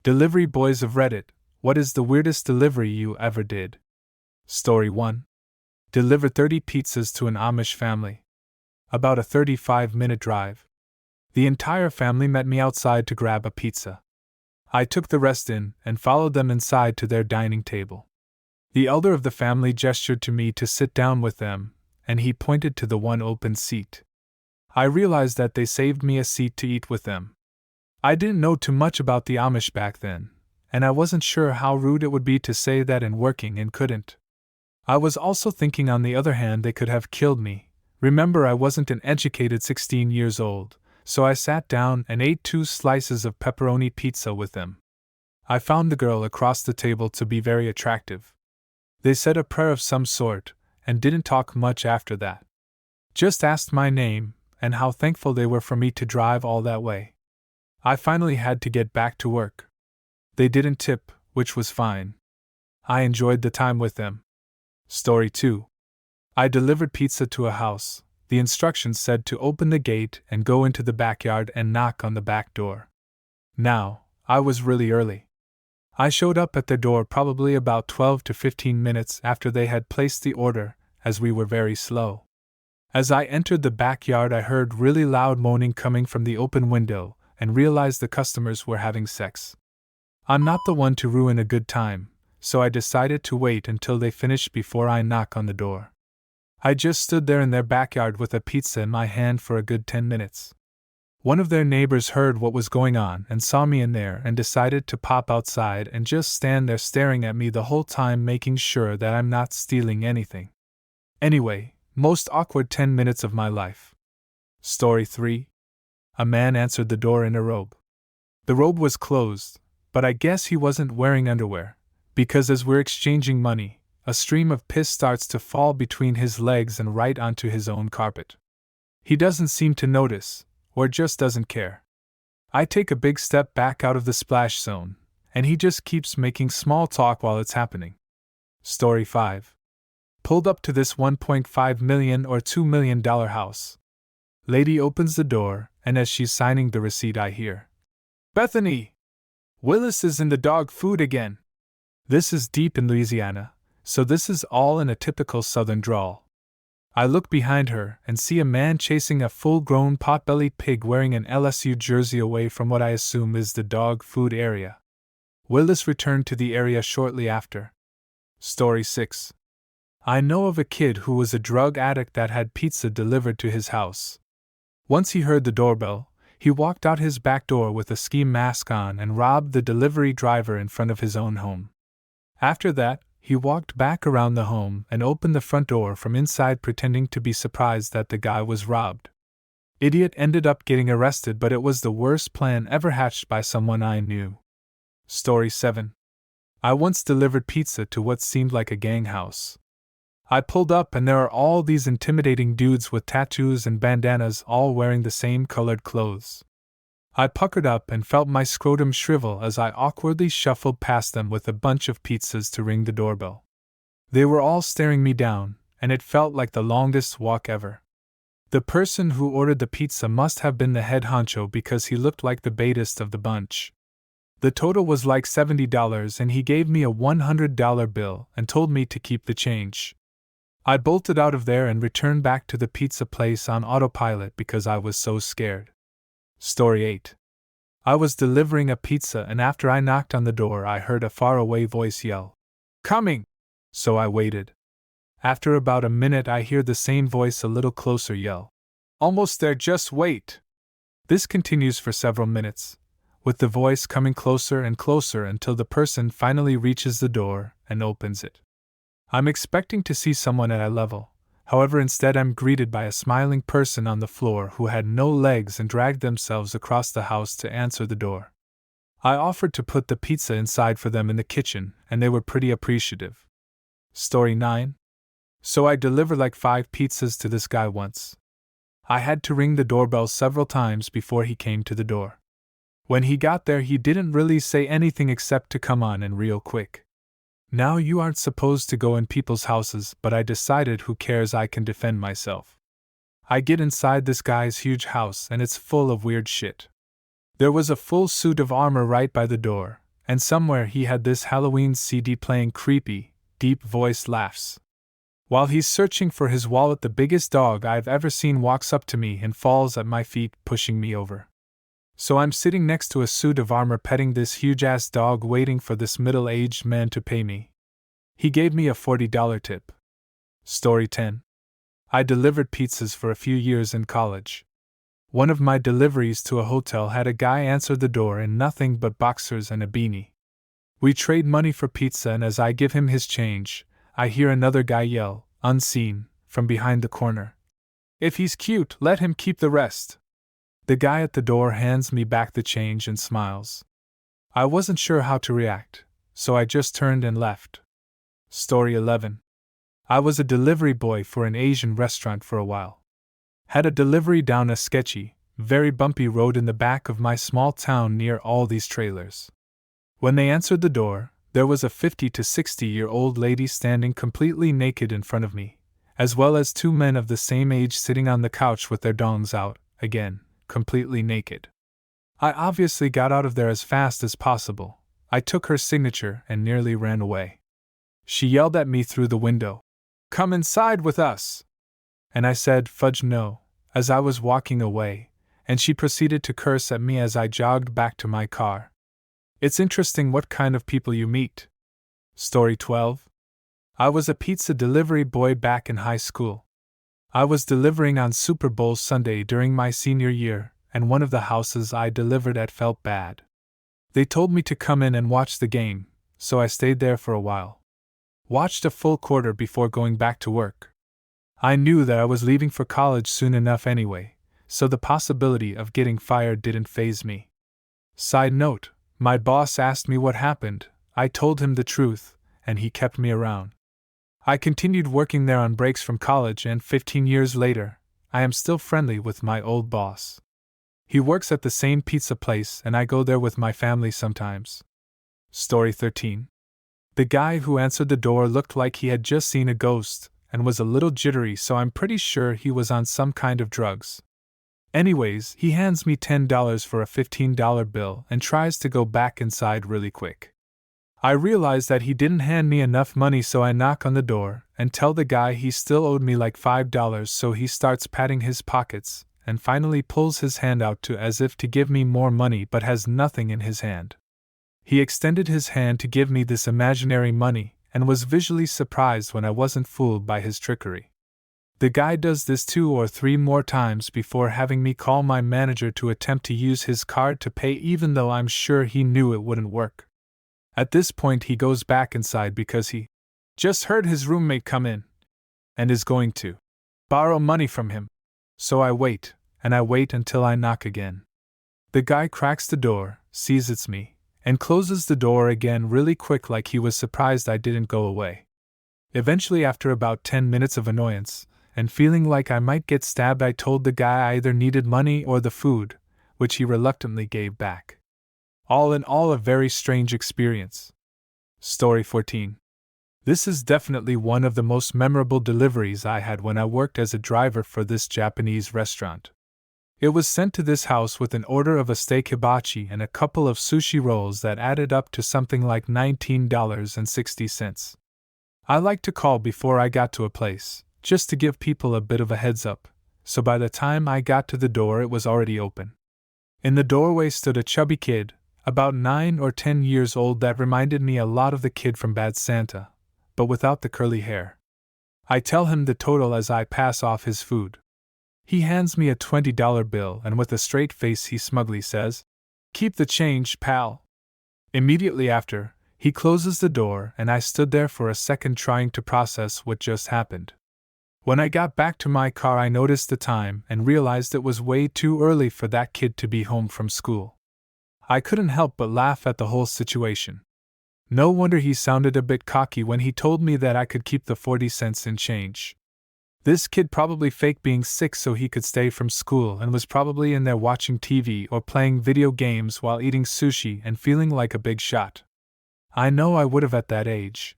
Delivery boys of Reddit, what is the weirdest delivery you ever did? Story 1. Delivered 30 pizzas to an Amish family. About a 35-minute drive. The entire family met me outside to grab a pizza. I took the rest in and followed them inside to their dining table. The elder of the family gestured to me to sit down with them, and he pointed to the one open seat. I realized that they saved me a seat to eat with them. I didn't know too much about the Amish back then, and I wasn't sure how rude it would be to say that in working and couldn't. I was also thinking, on the other hand, they could have killed me. Remember, I wasn't an educated 16 years old, so I sat down and ate 2 slices of pepperoni pizza with them. I found the girl across the table to be very attractive. They said a prayer of some sort, and didn't talk much after that. Just asked my name, and how thankful they were for me to drive all that way. I finally had to get back to work. They didn't tip, which was fine. I enjoyed the time with them. Story 2. I delivered pizza to a house. The instructions said to open the gate and go into the backyard and knock on the back door. Now, I was really early. I showed up at their door probably about 12 to 15 minutes after they had placed the order, as we were very slow. As I entered the backyard, I heard really loud moaning coming from the open window and realized the customers were having sex. I'm not the one to ruin a good time, so I decided to wait until they finished before I knock on the door. I just stood there in their backyard with a pizza in my hand for a good 10 minutes. One of their neighbors heard what was going on and saw me in there and decided to pop outside and just stand there staring at me the whole time, making sure that I'm not stealing anything. Anyway, most awkward 10 minutes of my life. Story 3. A man answered the door in a robe. The robe was closed, but I guess he wasn't wearing underwear, because as we're exchanging money, a stream of piss starts to fall between his legs and right onto his own carpet. He doesn't seem to notice, or just doesn't care. I take a big step back out of the splash zone, and he just keeps making small talk while it's happening. Story 5. Pulled up to this $1.5 million or $2 million house. Lady opens the door, and as she's signing the receipt, I hear, "Bethany! Willis is in the dog food again." This is deep in Louisiana, so this is all in a typical southern drawl. I look behind her and see a man chasing a full-grown pot-bellied pig wearing an LSU jersey away from what I assume is the dog food area. Willis returned to the area shortly after. Story 6. I know of a kid who was a drug addict that had pizza delivered to his house. Once he heard the doorbell, he walked out his back door with a ski mask on and robbed the delivery driver in front of his own home. After that, he walked back around the home and opened the front door from inside, pretending to be surprised that the guy was robbed. Idiot ended up getting arrested, but it was the worst plan ever hatched by someone I knew. Story 7. I once delivered pizza to what seemed like a gang house. I pulled up and there are all these intimidating dudes with tattoos and bandanas, all wearing the same colored clothes. I puckered up and felt my scrotum shrivel as I awkwardly shuffled past them with a bunch of pizzas to ring the doorbell. They were all staring me down, and it felt like the longest walk ever. The person who ordered the pizza must have been the head honcho because he looked like the baitest of the bunch. The total was like $70 and he gave me a $100 bill and told me to keep the change. I bolted out of there and returned back to the pizza place on autopilot because I was so scared. Story 8. I was delivering a pizza and after I knocked on the door I heard a faraway voice yell, "Coming!" So I waited. After about a minute I hear the same voice a little closer yell, "Almost there, just wait!" This continues for several minutes, with the voice coming closer and closer until the person finally reaches the door and opens it. I'm expecting to see someone at eye level. However, instead I'm greeted by a smiling person on the floor who had no legs and dragged themselves across the house to answer the door. I offered to put the pizza inside for them in the kitchen, and they were pretty appreciative. Story 9. So I delivered like 5 pizzas to this guy once. I had to ring the doorbell several times before he came to the door. When he got there he didn't really say anything except to come on in real quick. Now you aren't supposed to go in people's houses, but I decided who cares, I can defend myself. I get inside this guy's huge house and it's full of weird shit. There was a full suit of armor right by the door, and somewhere he had this Halloween CD playing creepy, deep-voiced laughs. While he's searching for his wallet, the biggest dog I've ever seen walks up to me and falls at my feet, pushing me over. So I'm sitting next to a suit of armor petting this huge-ass dog, waiting for this middle-aged man to pay me. He gave me a $40 tip. Story 10. I delivered pizzas for a few years in college. One of my deliveries to a hotel had a guy answer the door in nothing but boxers and a beanie. We trade money for pizza, and as I give him his change, I hear another guy yell, unseen, from behind the corner, "If he's cute, let him keep the rest." The guy at the door hands me back the change and smiles. I wasn't sure how to react, so I just turned and left. Story 11. I was a delivery boy for an Asian restaurant for a while. Had a delivery down a sketchy, very bumpy road in the back of my small town near all these trailers. When they answered the door, there was a 50 to 60-year-old lady standing completely naked in front of me, as well as two men of the same age sitting on the couch with their dongs out, again, completely naked. I obviously got out of there as fast as possible. I took her signature and nearly ran away. She yelled at me through the window, "Come inside with us!" And I said, "Fudge no," as I was walking away, and she proceeded to curse at me as I jogged back to my car. It's interesting what kind of people you meet. Story 12. I was a pizza delivery boy back in high school. I was delivering on Super Bowl Sunday during my senior year, and one of the houses I delivered at felt bad. They told me to come in and watch the game, so I stayed there for a while. Watched a full quarter before going back to work. I knew that I was leaving for college soon enough anyway, so the possibility of getting fired didn't faze me. Side note, my boss asked me what happened. I told him the truth, and he kept me around. I continued working there on breaks from college, and 15 years later, I am still friendly with my old boss. He works at the same pizza place, and I go there with my family sometimes. Story 13. The guy who answered the door looked like he had just seen a ghost, and was a little jittery, so I'm pretty sure he was on some kind of drugs. Anyways, he hands me $10 for a $15 bill and tries to go back inside really quick. I realize that he didn't hand me enough money, so I knock on the door and tell the guy he still owed me like $5, so he starts patting his pockets and finally pulls his hand out to as if to give me more money, but has nothing in his hand. He extended his hand to give me this imaginary money and was visually surprised when I wasn't fooled by his trickery. The guy does this 2 or 3 more times before having me call my manager to attempt to use his card to pay, even though I'm sure he knew it wouldn't work. At this point he goes back inside because he just heard his roommate come in and is going to borrow money from him. So I wait, and I wait until I knock again. The guy cracks the door, sees it's me, and closes the door again really quick, like he was surprised I didn't go away. Eventually, after about 10 minutes of annoyance, and feeling like I might get stabbed, I told the guy I either needed money or the food, which he reluctantly gave back. All in all, a very strange experience. Story 14. This is definitely one of the most memorable deliveries I had when I worked as a driver for this Japanese restaurant. It was sent to this house with an order of a steak hibachi and a couple of sushi rolls that added up to something like $19.60. I like to call before I got to a place, just to give people a bit of a heads up, so by the time I got to the door it was already open. In the doorway stood a chubby kid, about 9 or 10 years old, that reminded me a lot of the kid from Bad Santa, but without the curly hair. I tell him the total as I pass off his food. He hands me a $20 bill, and with a straight face he smugly says, "Keep the change, pal." Immediately after, he closes the door, and I stood there for a second trying to process what just happened. When I got back to my car, I noticed the time and realized it was way too early for that kid to be home from school. I couldn't help but laugh at the whole situation. No wonder he sounded a bit cocky when he told me that I could keep the 40 cents in change. This kid probably faked being sick so he could stay from school, and was probably in there watching TV or playing video games while eating sushi and feeling like a big shot. I know I would have at that age.